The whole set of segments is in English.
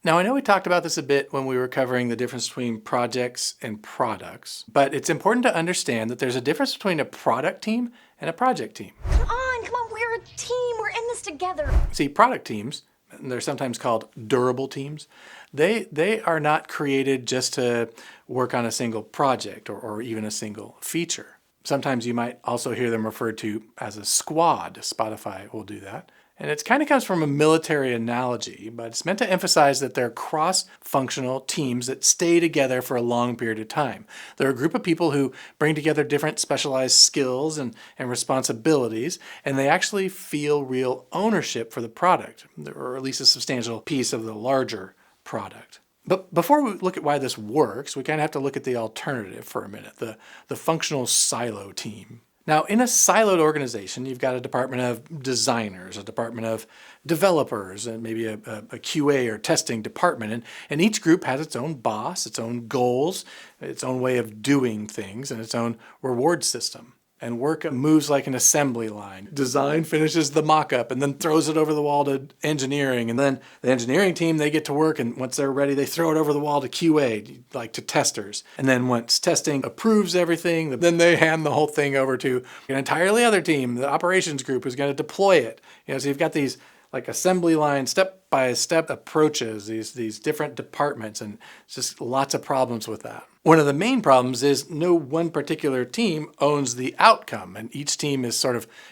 Now, I know we talked about this a bit when we were covering the difference between projects and products, but it's important to understand that there's a difference between a product team and a project team. Come on, we're a team. We're in this together. See, product teams, and they're sometimes called durable teams, they are not created just to work on a single project or even a single feature. Sometimes you might also hear them referred to as a squad. Spotify will do that. And it kind of comes from a military analogy, but it's meant to emphasize that they're cross-functional teams that stay together for a long period of time. They're a group of people who bring together different specialized skills and responsibilities, and they actually feel real ownership for the product, or at least a substantial piece of the larger product. But before we look at why this works, we kind of have to look at the alternative for a minute, the functional silo team. Now, in a siloed organization, you've got a department of designers, a department of developers, and maybe a QA or testing department. And each group has its own boss, its own goals, its own way of doing things, and its own reward system. And work moves like an assembly line. Design finishes the mock-up and then throws it over the wall to engineering. And then the engineering team, they get to work, and once they're ready, they throw it over the wall to QA, like to testers. And then once testing approves everything, then they hand the whole thing over to an entirely other team, the operations group, who's going to deploy it. So you've got these like assembly line, step-by-step approaches, these different departments, and just lots of problems with that. One of the main problems is no one particular team owns the outcome, and each team is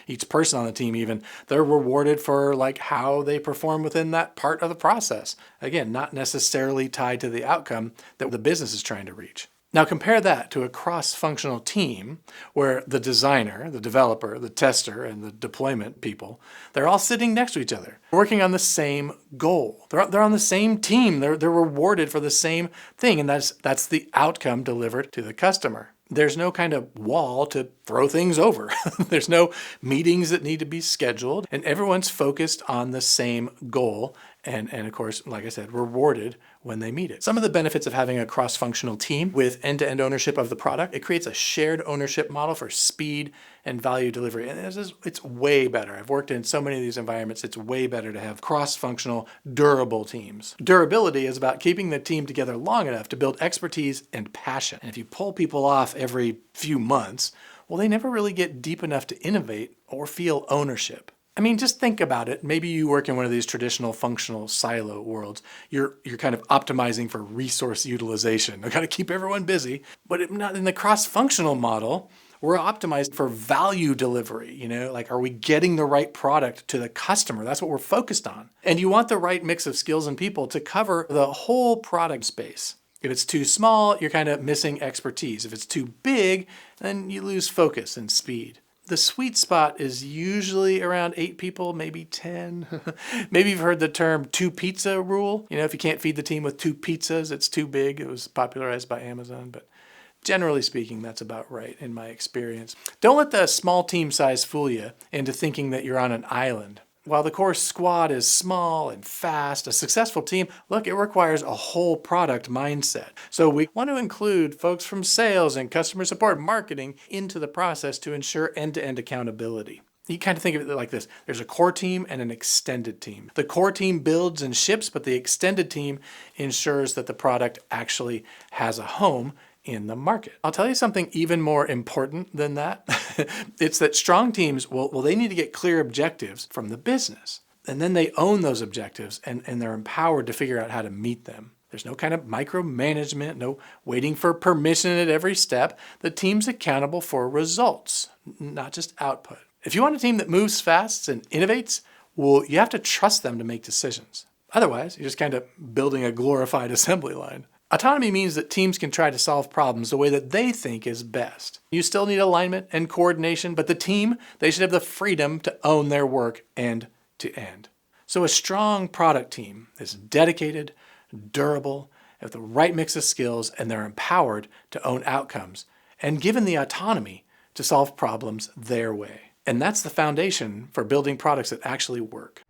each person on the team even, they're rewarded for like how they perform within that part of the process. Again, not necessarily tied to the outcome that the business is trying to reach. Now compare that to a cross-functional team where the designer, the developer, the tester, and the deployment people, they're all sitting next to each other, working on the same goal. They're on the same team. They're rewarded for the same thing, and that's the outcome delivered to the customer. There's no kind of wall to throw things over. There's no meetings that need to be scheduled, and everyone's focused on the same goal and of course, like I said, rewarded when they meet it. Some of the benefits of having a cross-functional team with end-to-end ownership of the product, it creates a shared ownership model for speed and value delivery. And it's way better. I've worked in so many of these environments, it's way better to have cross-functional, durable teams. Durability is about keeping the team together long enough to build expertise and passion. And if you pull people off every few months, well, they never really get deep enough to innovate or feel ownership. I mean, just think about it. Maybe you work in one of these traditional functional silo worlds. You're kind of optimizing for resource utilization. I've got to keep everyone busy. But not in the cross-functional model, we're optimized for value delivery. Like, are we getting the right product to the customer? That's what we're focused on. And you want the right mix of skills and people to cover the whole product space. If it's too small, you're kind of missing expertise. If it's too big, then you lose focus and speed. The sweet spot is usually around 8 people, maybe 10. Maybe you've heard the term 2 pizza rule. If you can't feed the team with 2 pizzas, it's too big. It was popularized by Amazon, but generally speaking, that's about right in my experience. Don't let the small team size fool you into thinking that you're on an island. While the core squad is small and fast, a successful team, look, it requires a whole product mindset. So we want to include folks from sales and customer support marketing into the process to ensure end-to-end accountability. You kind of think of it like this. There's a core team and an extended team. The core team builds and ships, but the extended team ensures that the product actually has a home in the market. I'll tell you something even more important than that. It's that strong teams, they need to get clear objectives from the business. And then they own those objectives and they're empowered to figure out how to meet them. There's no kind of micromanagement, no waiting for permission at every step. The team's accountable for results, not just output. If you want a team that moves fast and innovates, well, you have to trust them to make decisions. Otherwise, you're just kind of building a glorified assembly line. Autonomy means that teams can try to solve problems the way that they think is best. You still need alignment and coordination, but the team, they should have the freedom to own their work end to end. So a strong product team is dedicated, durable, have the right mix of skills, and they're empowered to own outcomes and given the autonomy to solve problems their way. And that's the foundation for building products that actually work.